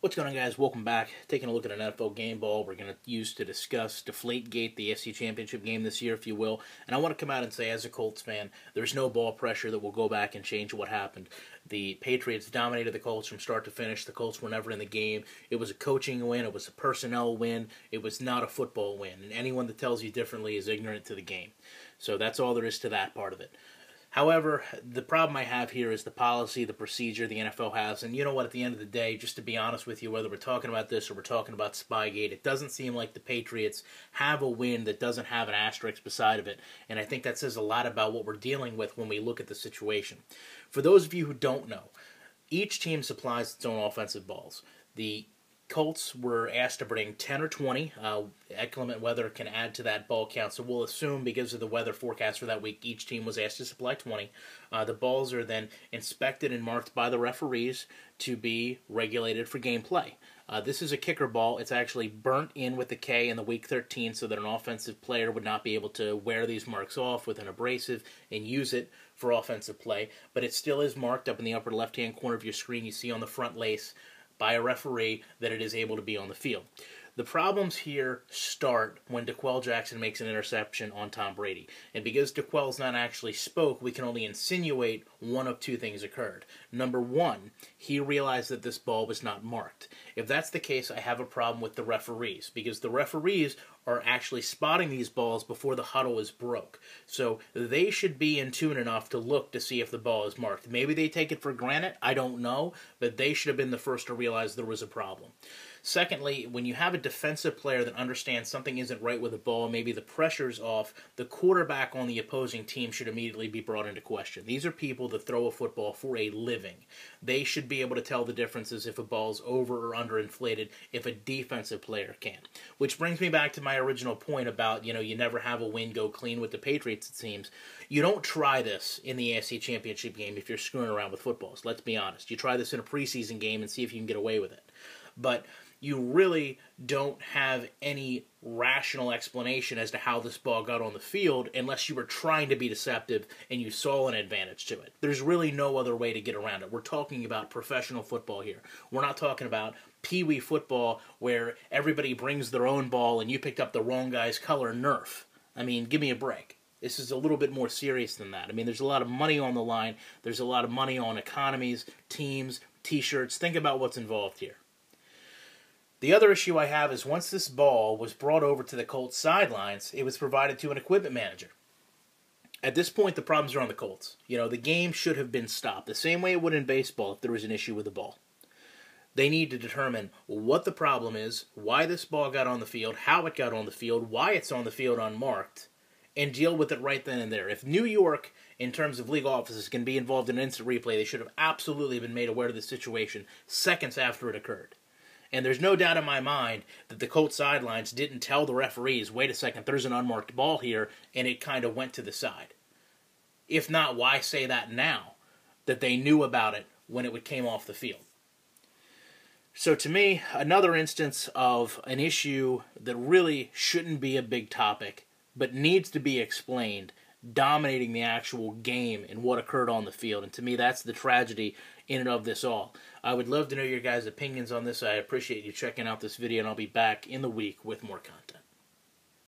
What's going on, guys? Welcome back. Taking a look at an NFL game ball we're going to use to discuss Deflategate, the AFC Championship game this year, if you will. And I want to come out and say, as a Colts fan, there's no ball pressure that will go back and change what happened. The Patriots dominated the Colts from start to finish. The Colts were never in the game. It was a coaching win. It was a personnel win. It was not a football win. And anyone that tells you differently is ignorant to the game. So that's all there is to that part of it. However, the problem I have here is the policy, the procedure the NFL has. And you know what, at the end of the day, just to be honest with you, whether we're talking about this or we're talking about Spygate, it doesn't seem like the Patriots have a win that doesn't have an asterisk beside of it. And I think that says a lot about what we're dealing with when we look at the situation. For those of you who don't know, each team supplies its own offensive balls. The Colts were asked to bring 10 or 20. Inclement weather can add to that ball count, so we'll assume because of the weather forecast for that week, each team was asked to supply 20. The balls are then inspected and marked by the referees to be regulated for gameplay. This is a kicker ball. It's actually burnt in with the K in the week 13 so that an offensive player would not be able to wear these marks off with an abrasive and use it for offensive play, but it still is marked up in the upper left-hand corner of your screen. You see on the front lace by a referee that it is able to be on the field. The problems here start when DeQuell Jackson makes an interception on Tom Brady. And because DeQuell's not actually spoke, we can only insinuate one of two things occurred. Number one, he realized that this ball was not marked. If that's the case, I have a problem with the referees, because the referees are actually spotting these balls before the huddle is broke. So they should be in tune enough to look to see if the ball is marked. Maybe they take it for granted, I don't know, but they should have been the first to realize there was a problem. Secondly, when you have a defensive player that understands something isn't right with the ball, maybe the pressure's off, the quarterback on the opposing team should immediately be brought into question. These are people that throw a football for a living. They should be able to tell the differences if a ball's over or underinflated if a defensive player can. Which brings me back to my original point about, you never have a win go clean with the Patriots, it seems. You don't try this in the AFC Championship game if you're screwing around with footballs. Let's be honest. You try this in a preseason game and see if you can get away with it. But you really don't have any rational explanation as to how this ball got on the field unless you were trying to be deceptive and you saw an advantage to it. There's really no other way to get around it. We're talking about professional football here. We're not talking about pee-wee football where everybody brings their own ball and you picked up the wrong guy's color Nerf. I mean, give me a break. This is a little bit more serious than that. I mean, there's a lot of money on the line. There's a lot of money on economies, teams, T-shirts. Think about what's involved here. The other issue I have is once this ball was brought over to the Colts sidelines, it was provided to an equipment manager. At this point, the problems are on the Colts. The game should have been stopped, the same way it would in baseball if there was an issue with the ball. They need to determine what the problem is, why this ball got on the field, how it got on the field, why it's on the field unmarked, and deal with it right then and there. If New York, in terms of legal offices, can be involved in an instant replay, they should have absolutely been made aware of the situation seconds after it occurred. And there's no doubt in my mind that the Colts sidelines didn't tell the referees, wait a second, there's an unmarked ball here, and it kind of went to the side. If not, why say that now, that they knew about it when it came off the field? So to me, another instance of an issue that really shouldn't be a big topic, but needs to be explained, dominating the actual game and what occurred on the field. And to me, that's the tragedy in and of this all. I would love to know your guys' opinions on this. I appreciate you checking out this video, and I'll be back in the week with more content.